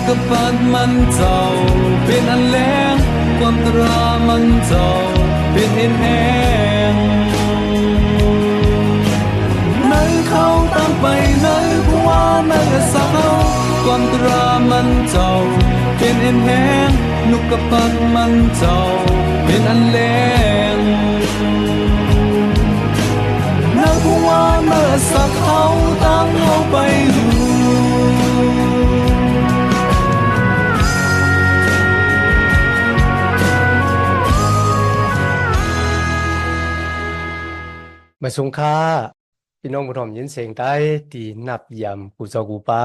กับปันมันเจ้าเป็นอันแรงความตรามันเจ้าเป็นเห็นแหงในเขาตั้งไปในผู้ว่าในสาวความตรามันเจ้าเป็นเห็นแหงนุกกับปันมันเจ้าเป็นอันแรงในผู้ว่าในสักเขาตั้งเอาไปดูมาสงค่าพี่น้องผู้ชมยินเสียงใต้ตีนับยำกูเจ้ากูปา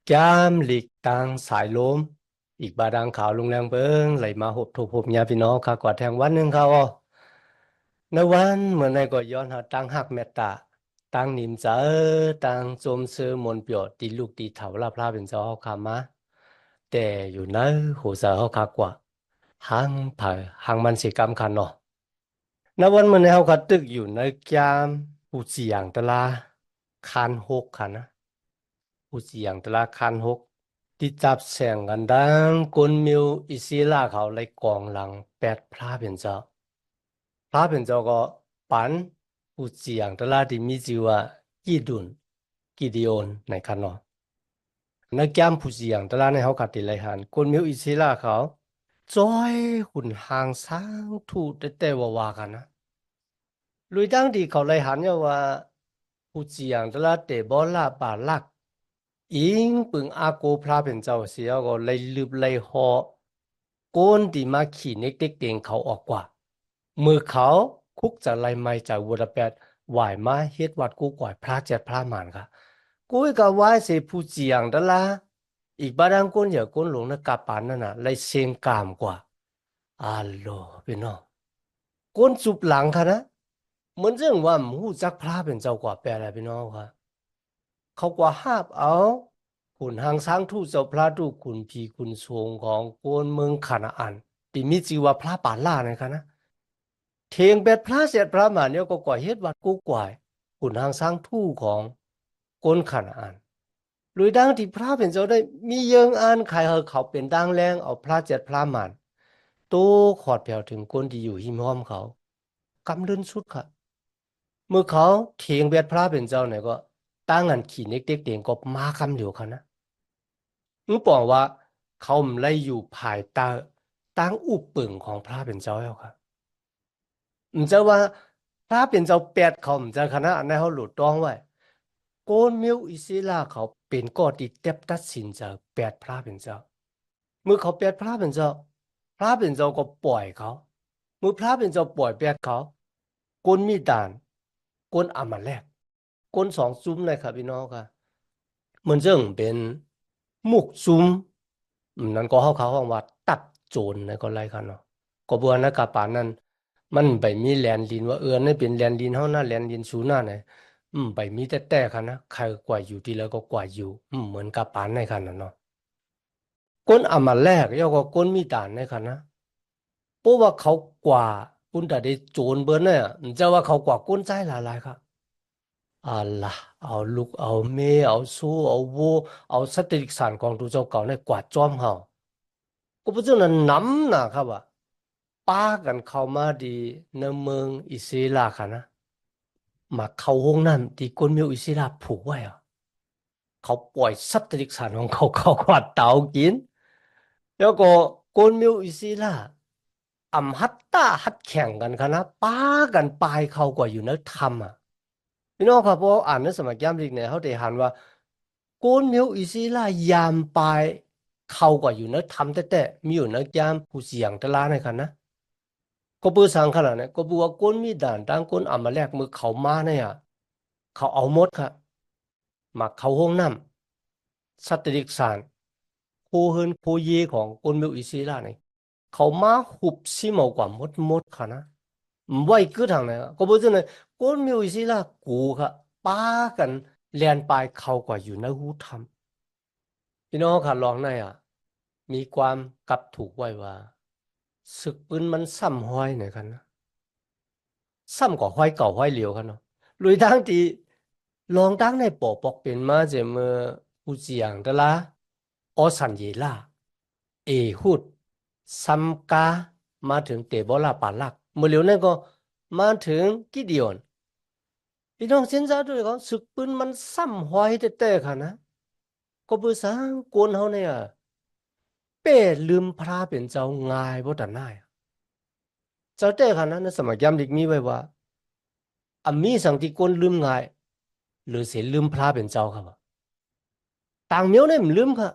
แก้มหลีกตางสายลมอีกบาดังขาวลงแรงเบิ้งไหลมาหบทบหบยาพี่น้องข้ากวาดแทงวันหนึ่งเขาในวันเหมือนในก็ย้อนหาตั้งหักเมตตาตั้งนิมเจอตั้งโจมเสือมนเปียวตีลูกตีเถาลาพลาเป็นเจ้าเขาขามาแต่อยู่ในหัวเสือเขาขากว่าหังเผาหังมันสิกรรมคันเนาะในวันเหมือนในเขาก็ตึกอยู่ในแก้มผู้เสียงตะลาคานหกค่ะนะผู้เสียงตะลาคานหกที่จับแสงกันดังกลมิวอิศิลาเขาเลยกองหลังแปดพระเป็นเจ้าพระเป็นเจ้าก็ปันผู้เสียงตะลาที่มีชื่อว่ากีดุนกิดิโอนในคันเนาะในแก้มผู้เสียงตะลาในเขากัดติเลยหันกลมิวอิศิลาเขาจอยหุ่นหางสร้างถูแต่ว่ากันนะ ลุยตั้งที่เขาเลยหันเนี่ยว่าผู้เจียงตละเตบอลาป่าลักอิงปึงอาโกพระเป็นเจ้าเสียก็เลยลืบเลยหอโกนที่มาขี่เน็กเด็กเตียงเขาออกกว่ามือเขาคุกจะไล่ไม่จากวัวแปดไหวมาเฮ็ดวัดกูก่อยพระเจ็ดพระหมานค่ะกูก็ไหวเสียผู้เจียงตละอีกบาดังก้นอย่าก้นหลงนะกาปานนั่นน่ะเลยเสียงกามกว่าอัลโหลพี่น้องก้นจุบหลังค่ะนะ เหมือนเรื่องว่าหมูจักพระเป็นเจ้ากว่าแปลอะไรพี่น้องครับเขากว่าหาบเอาขุนหางช้างทูตเจ้าพระดูขุนพีขุนทรงของโกนเมืองคานาอันที่มีชื่อว่าพระป่าล่านะครับนะเทียงเป็ดพระเสด็จพระมาเนี่ยก็ก่อเฮ็ดวัดกู้กวายขุนหางช้างทูตของโกนคานาอันหรือดังที่พระเป็นเจ้าได้มีเยิงอันใครเขาเป็นดังแรงเอาพระเจ็ดพระมานโตขอดแผ่วถึงคนที่อยู่หิมห้อมเขากำเดินสุดค่ะ เมื่อเขาเถียงเบียดพระเป็นเจ้าเนี่ยก็ตั้งงันขี่เน็กเด็กเตียงก็มาคำเดียวกันนะมึงบอกว่าเขาไม่ได้อยู่ภายใต้ตั้งอุปปึงของพระเป็นเจ้าแล้วครับมันจะว่าพระเป็นเจ้าแปดเขามันจะคณะอันนั้นเขาหลุดต้องไว้โกนมิวอิศิลาเขาเป็นก็ติเต็บตัดสินจะแปดพระเป็นเจ้าเมื่อเขาแปดพระเป็นเจ้าพระเป็นเจ้าก็ปล่อยเขาเมื่อพระเป็นเจ้าปล่อยแปดเขาโกนมีดานโกนอามาแลก ก้นสองซุ้มเลยครับพี่น้องค่ะมันเรื่องเป็นมุกซุ้มนั่นก็เขาห้องว่าตัดโจรในก็ไรกันเนาะก็บัวนักกาปานนั้นมันไปมีแลนดินว่านี่เป็นแลนดินเฮาหน้าแลนดินสูหน้าไหนไปมีแต่คันนะใครกว่าอยู่ที่แล้วก็กว่าอยู่เหมือนกาปานในคันนะเนาะก้นอามาแรกย่อก็ก้นมีด่านในคันนะเพราะว่าเขากว่ากุนแต่ได้โจรเบิ้เนี่ยจะว่าเขากว่าก้นใจหลายๆครับ อาล่ะเอาลูกเอาเมเอาสู้เอาวัวเอาสติกสารของตูเจ้าเก่าในกวาดจอมเฮาก็เพราะฉะนั้นน้ำนะครับว่าป้ากันเข้ามาดีในเมืองอิสราเอลค่ะนะมาเข้าห้องน้ำที่คนเมืองอิสราเอลผูกไว้อะเขาปล่อยสติกสารของเขาเขากวาดเตากินแล้วก็คนเมืองอิสราเอลฮัตตาฮัดแข่งกันค่ะนะป้ากันปลายเขากว่าอยู่ในธรรมอ่ะ พี่น้องครับเพราะอ่านในสมัยยามลิกเนี่ยเขาได้หันว่าโกนเมียวอิศิลายามปลายเขาก็อยู่ในทำแต่มีอยู่ในยามผู้เสียงตะลาในกันนะก็เปื่อสังขนาดนี้ก็บอกว่าโกนมีด่านตั้งโกนอามาแลกมือเขามาเนี่ยเขาเอาหมดครับมาเข้าห้องน้ำสัตติกสารโคเฮินโคเยของโกนเมียวอิศิลาเนี่ยเขามาหุบซิเมากว่าหมดค่ะนะ 唔ไว้คือทางไหนอะก็บอกว่าก้นมีวิธีละกูค่ะป้ากันเรียนไปเขากว่าอยู่ในหูทำพี่น้องค่ะลองในอ่ะมีความกลับถูกไว้ว่าศึกปืนมันซ้ำห้อยหน่อยกันนะซ้ำกว่าห้อยเก่าห้อยเหลียวกันเนาะลุยทั้งที่ลองตั้งในปอปอกเป็นมาเจเมื่อผู้เสียงแต่ละ ออสันเยล่าเอฮุดซัมกามาถึงเตโบลาปาลักเมื่อเร็วนั้นก็มาถึงกิเดียนพี่น้องเส้นใจด้วยเขาศึกปืนมันซ้ำหอยแต่ค่ะนะก็เบื่อสังกวนเขาเนี่ยเป้ลืมพระเป็นเจ้าง่ายบ่ตันได้เจ้าแต่ค่ะนะในสมัยยามดิกมีไว้ว่าอามีสังที่กวนลืมง่ายหรือเสียลืมพระเป็นเจ้าครับต่างเมียวเนี่ยมันลืมค่ะ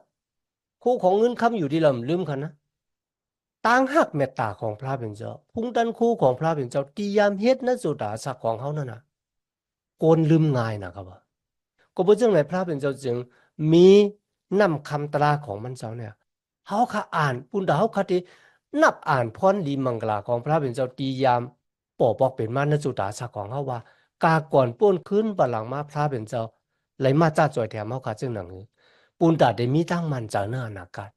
คู่ของเงินคำอยู่ที่เรามันลืมค่ะนะ ต่างหักเมตตาของพระเป็นเจ้าพุงดันคู่ของพระเป็นเจ้าตียามเฮ็ดนะสุดาสักของเขานั่นน่ะโกนลืมง่ายนะครับว่าก็เพราะจังไหนพระเป็นเจ้าจึงมีนำคำตราของมันเจ้าเนี่ยเขาค่ะอ่านปุณดาเขาค่ะที่นับอ่านพรดีมังกลาของพระเป็นเจ้าตียามปอบอกเป็นมานสุดาสักของเขาว่ากาก่อนป้นขึ้นบัลลังก์มาพระเป็นเจ้าไหลมาจ้าจ่อยแถมเขาค่ะจึงหนังปุณดาได้มีตั้งมันเจ้าเนื้ออนาคต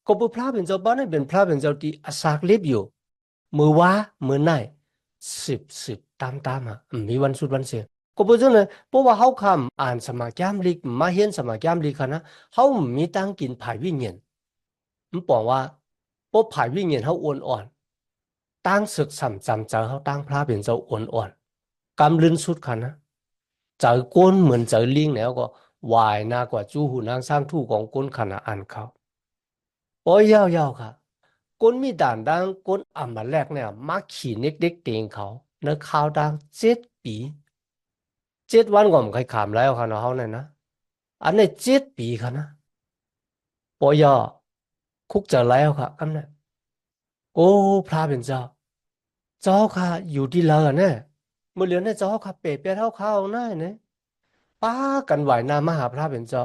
ก็เป็นพระเป็นเจ้าบ้านนี่เป็นพระเป็นเจ้าที่อาศักเล็บอยู่มือว่ามือไหนสิบตามอ่ะมีวันสุดวันเสียก็เป็นจังเลยเพราะว่าเขาคำอ่านสมาแกมลิกมาเห็นสมาแกมลิกนะเขามีตั้งกินผายวิญญาณมันบอกว่าเพราะผายวิญญาณเขาอ่อนอ่อนตั้งศึกสัมจำเจอเขาตั้งพระเป็นเจ้าอ่อนอ่อนกำลืนสุดค่ะนะเจอก้นเหมือนเจอลิงแล้วก็วายหน้ากว่าจูหูนางสร้างทู่ของก้นขนาดอ่านเขาโอ้ยยาวค่ะ ก้นมีด่านดังก้นอ่ำมาแรกเนี่ยมาขี่เน็กเด็กเตียงเขาเนื้อข้าวดัง7 ปี7 วันก็ไม่เคยขามแล้วค่ะเนาะเขาเนี่ยนะอันนี้7 ปีค่ะนะปอยอคุกเจอแล้วค่ะคำนี้โอ้พระเป็นเจ้าเจ้าค่ะอยู่ที่เราเนี่ยเมื่อเรียนเนี่ยเจ้าค่ะเปรตเปียเท่าข้าวหน้าเนี่ยป้ากันไหวหน้ามหาพระเป็นเจ้า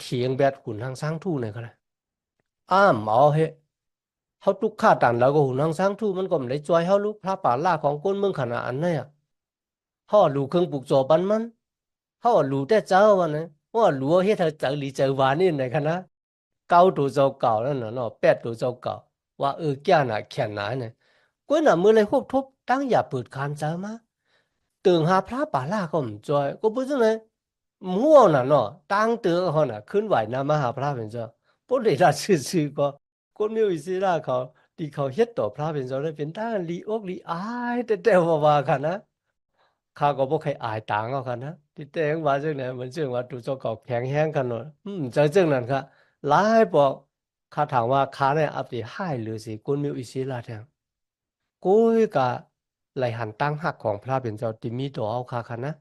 เถียงแบดหุ่นทางสร้างทู่เนี่ยก็เลยอ้ามเอาเฮ เขาตุกข่าตันแล้วก็หูนางสร้างทูมันก็ไม่ได้จอยเขาลูกพระป่าล่าของก้นเมืองขนาดอันเนี่ยเขาลูเครื่องปลูกจอบันมันเขาลูแต่เจ้าวันนี้ว่าลูเฮ็ดเธอเจอหรือเจอวานี่ไหนกันนะเก้าตัวเจ้าเก่าแล้วเนาะ8 ตัวเจ้าเก่าว่าแก่น่ะแข็งหนาเนี่ยก้นน่ะมือเลยควบทุบตั้งอย่าเปิดคานเจอมาตื่นหาพระป่าล่าก็ไม่จอยก็พูดจังเลยม่วงน่ะเนาะตั้งเตือเขาน่ะขึ้นไหวนะมาหาพระเป็นเจ้าพวกเด็กราชื่อก็คนมีวิสิราเขา ที่เขาเฮ็ดต่อพระเป็นเจ้าได้เป็นทางลีอกลีอายแต่ว่าค่ะนะข้าก็บ่เคยอายต่างเอาค่ะนะที่แต่งว่าจังไหนเหมือนจังว่าตูเจ้าเก่าแข็งแรงกันเนาะจังจังนั้นค่ะหลายบอกข้าถามว่าข้าเนี่ยอัปเดตให้หรือสิกุนมิวอิศิลาแทงกุยกะไหลหันตั้งหักของพระเป็นเจ้าที่มีต่อเอาค่ะค่ะนะ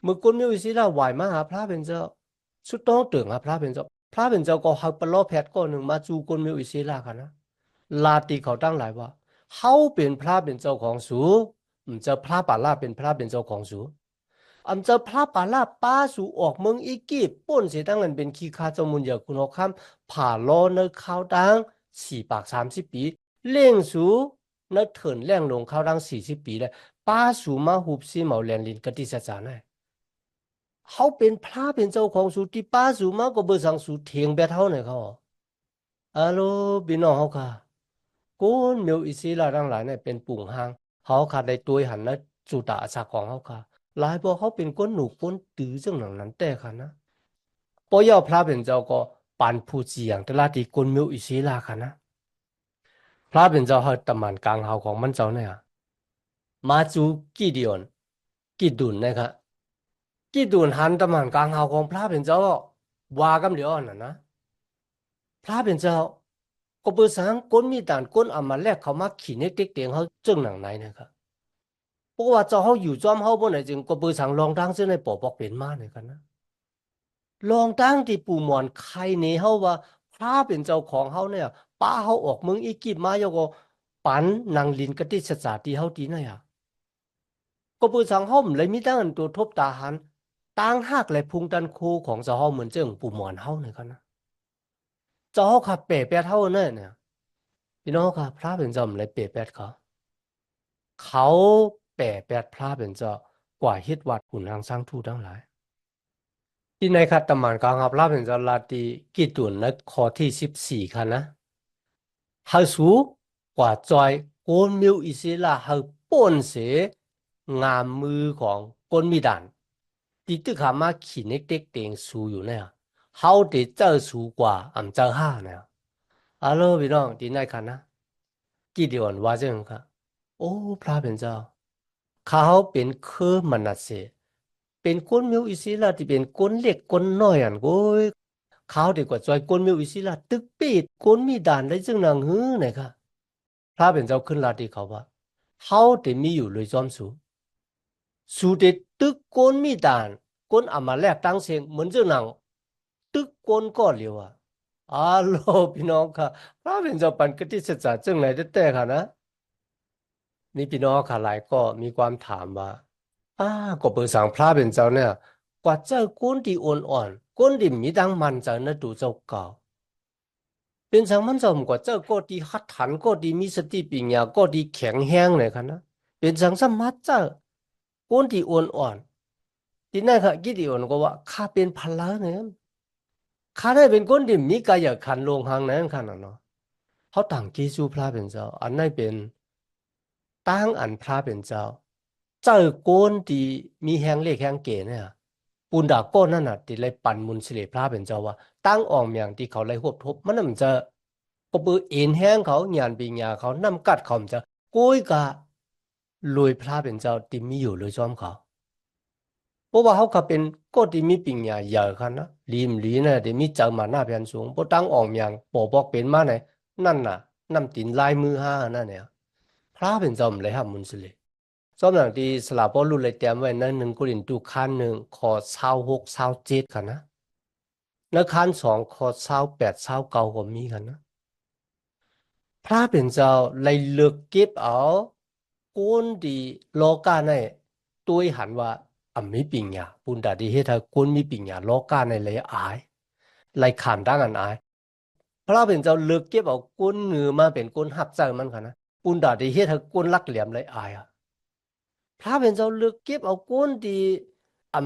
เมื่อกุนมิวอิศิลาไหวมาหาพระเป็นเจ้าสุดต้องตึงหาพระเป็นเจ้าพระเป็นเจ้าก็หักปลอแพทย์ก้อนหนึ่งมาจูกุนมิวอิศิลาค่ะนะ ลาตีเขาตั้งหลายว่าเขาเป็นพระเป็นเจ้าของสูจะพระป่าลาเป็นพระเป็นเจ้าของสูจะพระป่าลาป้าสูออกเมืองอีกีป่นเสียตั้งนั้นเป็นขี้ข้าเจ้ามุนเหยาคุณหกคำผ่าล้อเนื้อข้าวดัง4 ปาก 30 ปีเล่งสูเนื้อเถินแรงลงข้าวดัง40 ปีเลยป้าสูมาหุบซีเหมาแลนลินกติสจานะเขาเป็นพระเป็นเจ้าของสูที่ป้าสูมาก็เบอร์สังสูเถียงแบบเท่าไหนเขาฮัลโหลพี่น้องเขาค่ะ กูนมีอิสิลาทั้งหลายเนี่ยเป็นปุ่งหางเขาขาดได้ตัวหันนะจุตาอาสาของเขาค่ะหลายพอเขาเป็นก้นหนูก้นตื้อจังหนังนั้นแต่ค่ะนะปอยอพระเป็นเจ้าก็ปันผู้เจียงแต่ละที่ก้นมีอิสิลาค่ะนะพระเป็นเจ้าเขาตำมันกลางเฮาของมันเจ้าเนี่ยมาจูกี่เดียนกี่ดุนนะครับกี่ดุนหันตำมันกลางเฮาของพระเป็นเจ้าว่ากันเดียวน่ะนะพระเป็นเจ้าก็เปิดสังก้นมีด่านก้นเอามาแลกเขามาขี่เน็กเต็กเตียงเขาจึงหนังไหนนะครับ เพราะว่าเจ้าเขาอยู่จอมเขาบ่ไหนจึงก็เปิดสั่งลองตั้งซึ่งในปอบอกเป็นมาเนี่ยกันนะลองตั้งที่ปู่หมอนใครเนี่ยเขาว่าพระเป็นเจ้าของเขาเนี่ยป้าเขาออกเมืองอีกิปมาโยก็ปันนางลินกติสสาที่เขาตีน่ะอ่ะก็เปิดสั่งเขาเลยมีตั้งอันตัวทบตาหันตั้งหักเลยพุงตันคูของเจ้าเขาเหมือนเจ้าปู่หมอนเขาเนี่ยกันนะเจ้าเขาขับเป๋แปดเท่าเนี่ยพี่น้องค่ะพระเป็นเจ้าเลยเป๋แปดเขาแปดแปดพระเป็นเจ้ากว่าฮิตวัดขุนทางสร้างทูตทั้งหลาย ที่ในคัตตมานกลางอับลาเป็นจลาตีกิตุนในข้อที่14ค่ะนะเฮาสูกว่าจอยโกนมิวอิสิลาเฮาป่นเสงามมือของกนมีดานที่ตึกขามาขีเน็กเต็กเตงสูอยู่เนี่ย เขาได้เจอสูงกว่าเจอห้าเนี่ยฮัลโหลพี่น้องที่ไหนกันนะกี่เดือนว่าจังค่ะโอ้พระเป็นเจ้าเขาเป็นคือมนัสเสเป็นคนมีอิสระที่เป็นคนเล็กคนน้อยอันโอ้ยเขาดีกว่าจอยคนมีอิสระตึกปีดคนมีด่านได้จึงนางฮื้อเนี่ยค่ะพระเป็นเจ้าขึ้นลาดีเขาว่าเขาได้มีอยู่เลยจอมสูสูเด็ดตึกคนมีด่านคนอามาแลกตั้งเสียงเหมือนเจ้านางตึกคนก็เลียวอ่ะอาโลพี่น้องค่ะพระเป็นเจ้าปันกติเสจจึงไหนได้แต่ค่ะนะนี่พี่น้องค่ะหลายก็มีความถามว่าอ่าก็เปิดสังพระเป็นเจ้าเนี่ยกว่าเจ้าคนที่อ่อนๆคนที่มีดังมันเจ้านะดูเจ้าเก่าเป็นสังมันเจ้ากว่าเจ้าก็ดีหัดถันก็ดีมีสติปัญญาก็ดีแข็งแรงเลยค่ะนะเป็นสังสมัติเจ้าคนที่อ่อนๆ ทีนั้นค่ะกิติอ่อนก็ว่าข้าเป็นพลาเนี่ยข้าได้เป็นคนที่มีกายขันธ์ลงหางนั้นขนาดเนาะเขาต่างกิจูพระเป็นเจ้าอันนั้นเป็นตั้งอันพระเป็นเจ้าเจ้าโกนที่มีแหงเล็กแหงเก๋เนี่ยปุณดาโก้นั่นน่ะที่เลยปั่นมุนสิเลพระเป็นเจ้าว่าตั้งออกเมียงที่เขาเลยหวบทบมันน่ะมันจะก็เปือเอ็นแห้งเขาหยานปีญาเขานำกัดเขามันจะกุ้ยกะรวยพระเป็นเจ้าที่มีอยู่เลยจอมเขา เพราะว่าเขาก็เป็นก็ที่มีปัญญาเยอะกันนะลีมลีเนี่ยที่มีเจอมาหน้าเพียนสูงเพราะตั้งออกอย่างปอบอกเป็นมาไหนนั่นน่ะนำตินลายมือห้านั่นเนี่ยพระเป็นจอมเลยครับมุนสิเลยสำหรับที่สลาบอลุเลยเตรียมไว้นั้นหนึ่งกุลินตุคันหนึ่งขอ26 27กันนะแล้วคันสองขอ28 29ก็มีกันนะ พระเป็นเจ้าเลยเลือกเก็บเอาคนที่โลกาในตัวหันว่ามีปัญญาปุณดาดีเฮทาคนมีปัญญาโลกาในเลยอายเลยขานดังอันอายพระเป็นเจ้าเลือกเก็บเอาคนเหงือมาเป็นคนหับใจมันค่ะนะปุณดาดีเฮทาคนรักเหลี่ยมเลยอายอ่ะพระเป็นเจ้าเลือกเก็บเอาคนที่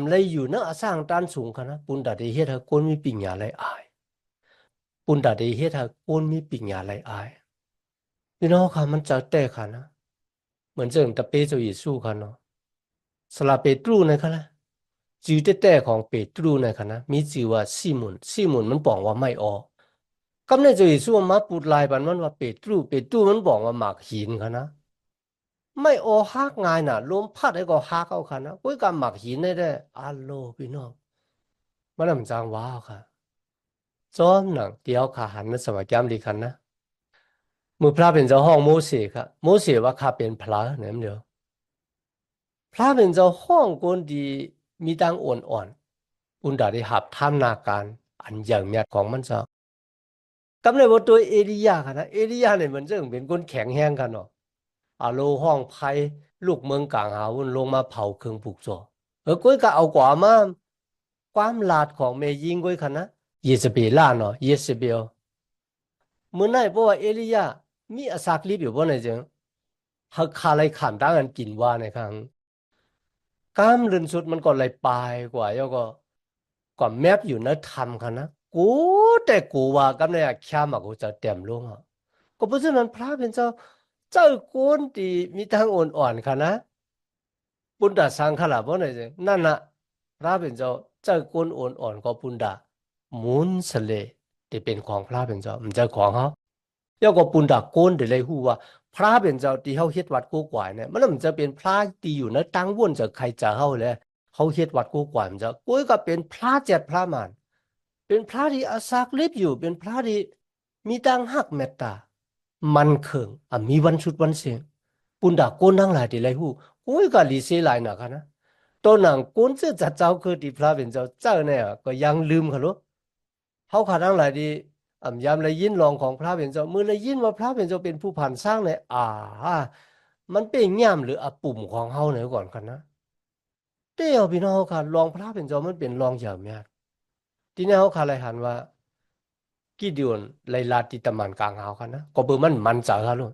เลยอยู่เนื้อสร้างด้านสูงค่ะนะปุณดาดีเฮทาคนมีปัญญาเลยอายปุณดาดีเฮทาคนมีปัญญาเลยอายพี่น้องค่ะมันจะแต่ค่ะนะ เหมือนเจิงตะเปโจเยซูค่ะเนาะสลาเปตรูนะคะนะจือแต่ของเปตรูนะคะนะมีจือว่าซีมุนมันบอกว่าไม่ออกกำเนิดโจเยซูมาปูดลายบันมันว่าเปตรูมันบอกว่าหมากหินค่ะนะไม่ออกฮักง่ายน่ะลมพัดให้ก็ฮักเอาค่ะนะกุ้ยกับหมากหินได้อัลโลพี่น้องมันลำจางว้าวค่ะจอมหนังเดียวขาหันนะสมัยแก้มดีคันนะมือพระเป็นเจ้าห้องโมเสสค่ะโมเสสว่าข้าเป็นพระเนี่ยเดียว พระเป็นเจ้าห้องคนที่มีดังอ่อนๆอุนดาได้หับท่ามนาการอันอย่างเมียดของมันเจ้ากำเลยว่าตัวเอลียาค่ะนะเอลียาเนี่ยมันจะเป็นคนแข็งแห้งกันเนาะอาโลห้องไพ่ลูกเมืองกลางหาวุ่นลงมาเผาเครื่องปลูกโจก้อยก็เอากว่ามาความลาดของเมยิงก้อยค่ะนะเยซเบลล่าเนาะเยซเบลเมื่อไหร่เพราะว่าเอลียามีอาศักลิบอยู่บ่ไหนจังหักคาอะไรขามตั้งกันกินว่าในครั้ง กล้ามเลือนสุดมันก็เลยปลายกว่าแล้วก็แมบอยู่ในธรรมค่ะนะกูแต่กูว่ากันเนี่ยแค่มากูจะเต็มลงอ่ะก็เพราะฉะนั้นพระเป็นเจ้าคนที่มีทางอ่อนๆค่ะนะปุณดาสังขละบ่ไหนสินั่นน่ะพระเป็นเจ้าคนอ่อนๆก็ปุณดามุนสเลที่เป็นของพระเป็นเจ้ามันเจ้าของเขา แล้วก็ปุณดาโกนเดี๋ยวเลยฮู้ว่าพระเป็นเจ้าที่เขาเฮ็ดวัดกูกวายเนี่ยมันจะเป็นพระที่อยู่ในตั้งวนจากใครจะเฮาเลยเขาเฮ็ดวัดกูกวายมันจะกุ้ยก็เป็นพระเจ็ดพระมารเป็นพระที่อาศักเล็บอยู่เป็นพระที่มีตั้งหักเมตตามันเคิงมีวันชุดวันเสียงปุณดาโกนทั้งหลายที่เลยฮู้กุ้ยก็ลีเซหลายหนักอะนะตัวหนังโกนเสื้อจัดเจ้าคือที่พระเป็นเจ้าเนี่ยก็ยังลืมเขาลูกเขาขาดทั้งหลายที่ ยามเลยยินลองของพระเป็นเจ้ามือเลยยินว่าพระเป็นเจ้าเป็นผู้ผ่านสร้างเลยมันเป็นย่ามหรือปุ่มของเฮาเนี่ยก่อนกันนะเตี้ยวพี่น้องเขาค่ะลองพระเป็นเจ้ามันเป็นลองอย่างเนี้ยที่นี่เขาค่ะเลยหันว่ากี่เดือนเลยลาติตะมันกลางเฮากันนะก็เบอร์มันเจอค่ะลูก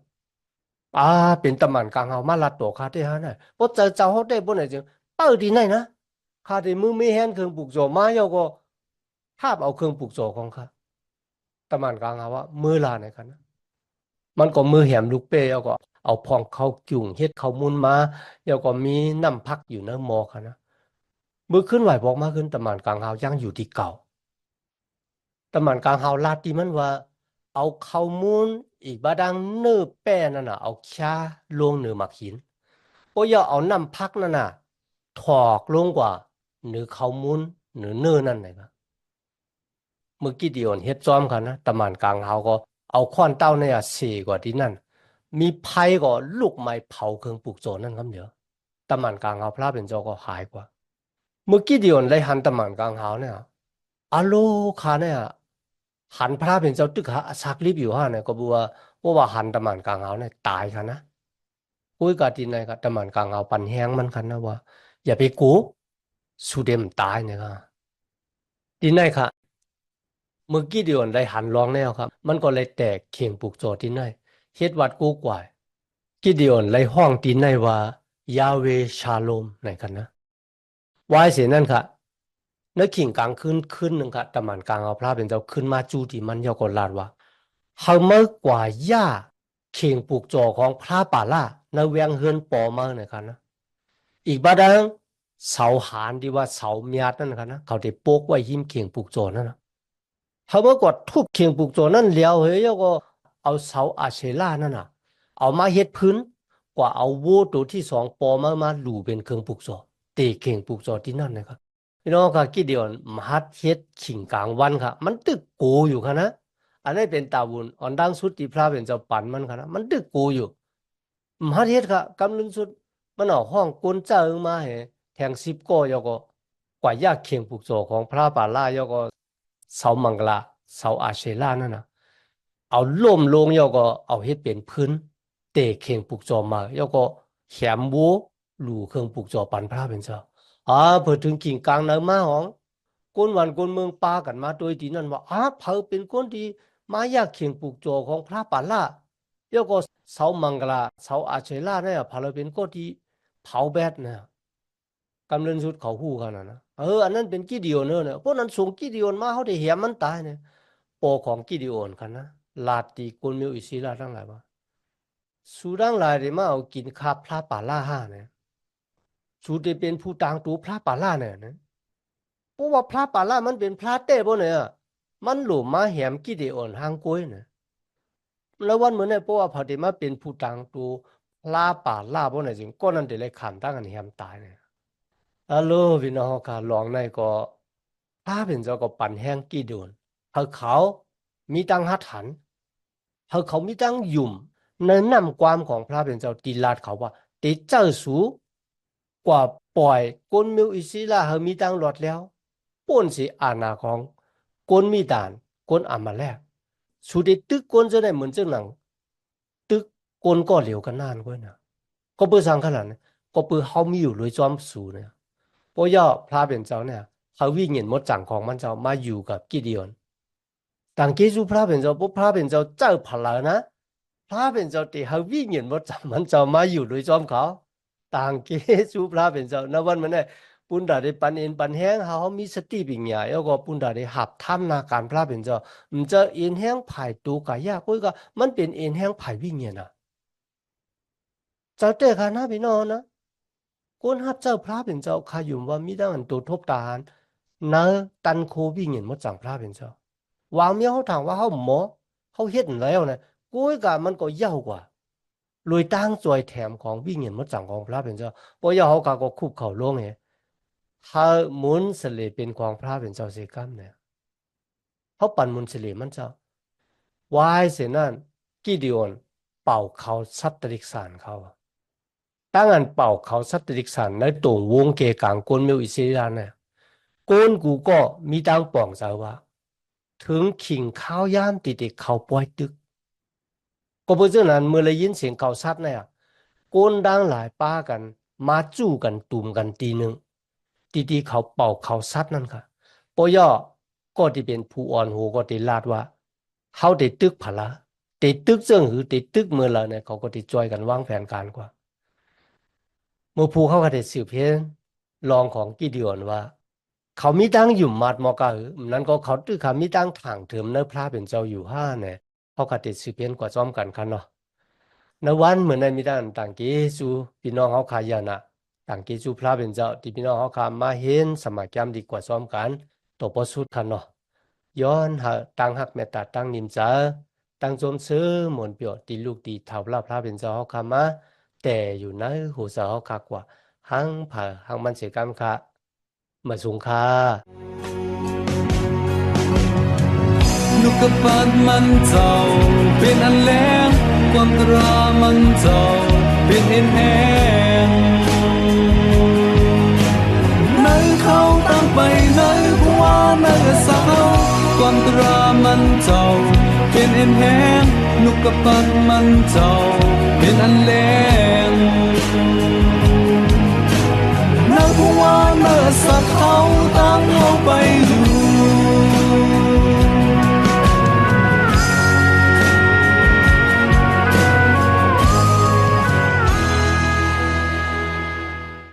อ่าเป็นตะมันกลางเฮามาลัดตัวข้าได้ฮะเนี่ยเพราะเจ้าเขาได้บนไหนจึงเปิดที่ไหนนะข้าได้มือไม่แห้งเครื่องปลูกโจมาเยาก็ทาบเอาเครื่องปลูกโจของข้าตะมันกลางเฮาว่ามือลาในกันนะ มันก็มือแหมลูกเป้แล้วก็เอาพองเข้าจุ่งเฮ็ดเข้ามุนมาแล้วก็มีน้ำพักอยู่ในหม้อค่ะนะมือขึ้นไหวบอกมาขึ้นตะมานกลางหาวยังอยู่ที่เก่า ตะมันกลางเฮาลาดที่มันว่าเอาข้าวมูลอีกบาดังเนื้อแป้นั่นน่ะเอาชาลงเนื้อหมักหินโอ้ยเอาน้ำพักนั่นน่ะถอกลงกว่าเนื้อข้าวมูลเนื้อนั่นไหนครับเมื่อกี้เดียวเฮ็ดซ้อมกันนะตะมันกลางเฮาก็เอาค้อนเต้าเนี่ยเสกว่าที่นั่นมีไผก็ลูกไม้เผาเครื่องปลูกโจรนั่นครับเดี๋ยวตะมันกลางเฮาพระเป็นเจ้าก็หายกว่าเมื่อกี้เดียวเลยหันตะมันกลางเฮาเนี่ยอะโลคาเนี่ยหันพระเป็นเจ้าตึกหาซักรีบอยู่ฮะเนี่ยก็บัวว่าหันตะมันกลางเฮาเนี่ยตายค่ะนะคุยกับที่ไหนกับตะมันกลางเฮาปันแห้งมันคันนะว่าอย่าไปกูสุเดมตายเนี่ยค่ะที่ไหนค่ะเมื่อกี้เดียวได้หันร้องแนวครับมันก็เลยแตกเข่งปลูกโจที่ไหนเฮ็ดวัดกูกว่ากิเดียนเลยห้องที่ไหนว่ายาเวชาโลมไหนกันนะวายเสียนั่นค่ะนึกขิงกลางขึ้นหนึ่งค่ะตะมันกลางเอาพระเป็นเจ้าขึ้นมาจูที่มันยอกลาดว่าเฮาเมื่อกว่าย่าเข่งปลูกโจของพระป่าล่าในเวียงเฮือนปอมาเนี่ยค่ะนะอีกบาดังเสาหานที่ว่าเสาเมียดนั่นค่ะนะเขาได้โปกไว้หิมเข่งปลูกโจนั่นนะเขาเมื่อกว่าทุบเข่งปลูกโจนั่นเลี้ยวเฮ้ยก็เอาเสาอาเชล่านั่นน่ะเอามาเฮ็ดพื้นกว่าเอาวัวตัวที่สองปอมาหลู่เป็นเครื่องปลูกโจเตะเข่งปลูกโจที่นั่นนะครับ พี่น้องค่ะกี่เดียวมหัดเฮ็ดขิงกลางวันค่ะมันตึกโกอยู่ค่ะนะอันนี้เป็นตาบุญอ่อนดังสุดที่พระเป็นเจ้าปันมันค่ะนะมันตึกโกอยู่มหัดเฮ็ดค่ะกำลังสุดมันออกห้องกวนเจ้ามาให้แทงสิบก็ยก็กว่ายากเคียงปลูกโจของพระป่าล่ายก็เสามังกลาเสาอาเชล่านั่นน่ะเอาล่มลงยก็เอาเฮ็ดเป็นพื้นเตะเคียงปลูกโจมายก็แขมวัวหลู่เครื่องปลูกโจปันพระเป็นเจ้า พอถึงกิ่งกลางเนินมาหองคนวันคนเมืองปากันมาโดยที่นั่นว่าเผาเป็นคนที่มายากเขียงปลูกโจของพระปัลล่าแล้วก็เสามังกลาเสาอาเชล่าเนี่ยพาเราเป็นคนที่เผาแบดเนี่ยกำเนิดสุดเขาหู้กันนะอันนั้นเป็นกิเดียนเนี่ยพวกนั้นส่งกิเดียนมาเขาได้เหียมันตายเนี่ยโปของกิเดียนกันนะลาตีคนมีอิสิลาทั้งหลายว่าสุดังหลายเดี๋ยวมาเอากินคาพระปัลล่าห้าเนี่ยสุดได้เป็นผู้ต่างตัวพระปัลล่าเนี่ยนะ เพราะว่าพระป่าล่ามันเป็นพระเต้บ่เนี่ยมันหลุมมาแหมกี่เดอ่อนหางกล้วยเนี่ยแล้ววันเหมือนเนี่ยเพราะว่าพอดีมาเป็นผู้ตังตูพระป่าล่าบ่เนี่ยจริงก็นั่นเดี๋ยวเลยขันตั้งกันแหมตายเนี่ยฮัลโหลพี่น้องค่ะลองในก็พระเป็นเจ้าก็ปั่นแห้งกี่โดนเขามีตังหัดหันเขามีตังหยุ่มในนำความของพระเป็นเจ้าตีลาดเขาว่าติเจ้าสูกว่าปล่อยกนมิวอิสิลาเขามีตังหลอดแล้วป่นสิอาณาของกนมีด่านกนอามาแลกสุดที่ตึกกนจะได้เหมือนเจ้าหนังตึกกนก็เหลียวกันนานกว่านะก็เพื่อสร้างขนาดนี้ก็เพื่อเขามีอยู่เลยจอมสูเนี่ยเพราะย่อพระเป็นเจ้าเนี่ยเขาวิ่งเห็นมดจังของมันเจ้ามาอยู่กับกิเดียนต่างเกจูพระเป็นเจ้าปุ๊บพระเป็นเจ้าเจ้าพลานะพระเป็นเจ้าที่เขาวิ่งเห็นมดจังมันเจ้ามาอยู่เลยจอมเขาต่างเกจูพระเป็นเจ้าณวันมันเนี่ยปุณดาได้ปันเอ็นปันแห้งเขามีสติปัญญาแล้วก็ปุณดาได้หับทำนาการพระเป็นเจ้ามันจะเอ็นแห้งไผ่ตูกายากก็มันเป็นเอ็นแห้งไผ่วิ่งเห็นนะเจ้าเต้ค่ะนะพี่น้องนะ ก้นฮับเจ้าพระเป็นเจ้าข้ายุ่มว่ามีดังอันตัวทบตาหารเนอตันโควิ่งเห็นมดจังพระเป็นเจ้าวางเมียเขาถามว่าเขาหมอเขาเฮ็ดแล้วนะกุ้ยกะมันก็เย่ากว่าลอยตั้งจอยแถมของวิ่งเห็นมดจังของพระเป็นเจ้าเพราะย่าเขากะก็คุบเข่าลงไงถ้ามุนสเลเป็นของพระเป็นเจ้าเสกัมเนี่ยเขาปั่นมุนสเลมันเจ้าวายเสนั่นกิเดียนเป่าเขาสัตตริกสารเขา ตั้งอันเป่าเขาสัตติกสันในตรงวงเกกางกนเมียวอิสราเนี่ยกนกูก็มีตังป่องสาวะถึงขิงข้าวยามติดเขาปล่อยตึกก็เพราะฉะนั้นเมื่อได้ยินเสียงเขาซัดเนี่ยกนดังหลายป้ากันมาจู้กันตุ่มกันตีหนึ่งตีเขาเป่าเขาซัดนั่นค่ะปอย่อก็ที่เป็นผู้อ่อนหูก็ติลาดว่าเขาติดตึกผละติดตึกเสื่องหือติดตึกเมื่อไรเนี่ยเขาก็ติดจอยกันวางแผนการกว่า เมื่อผู้เขาก็ได้สืบเห็นรองของกิเดียนว่าเขามีตั้งอยู่มาดมอกะหือนั้นก็เขาตื้อเขามีตั้งทางเถิมเนื้อพระเป็นเจ้าอยู่ห้าเนี่ยเขาก็ได้สืบเห็นกว่าซ้อมกันคันเนาะในวันเหมือนในมีตั้งต่างเกจูพี่น้องเขาขายานะต่างเกจูพระเป็นเจ้าที่พี่น้องเขาขามาเห็นสมัยแกมดีกว่าซ้อมกันตัวประสุดคันเนาะ ย้อนหาตั้งหักเมตตาตั้งนิมจาตั้งจมซื้อหมนเปียวตีลูกตีเท่าลาพระเป็นเจ้าเฮาคามาแต่อยู่ในหูเสาเฮาคักกว่าหังผ่าหังมันเสียกรรมค่ะมาสูงค่านุกกะปัดมันเจ้าเป็นอันแรงความตรามันเจ้าเป็นเห็นแหงในเขาตั้งไปในผู้ว่าในสาวความตรามันเจ้าเป็นเห็นแหงนุกกะปัดมันเจ้าเป็นอันแรงในผู้ว่าในสาวตั้งเอาไปอยู่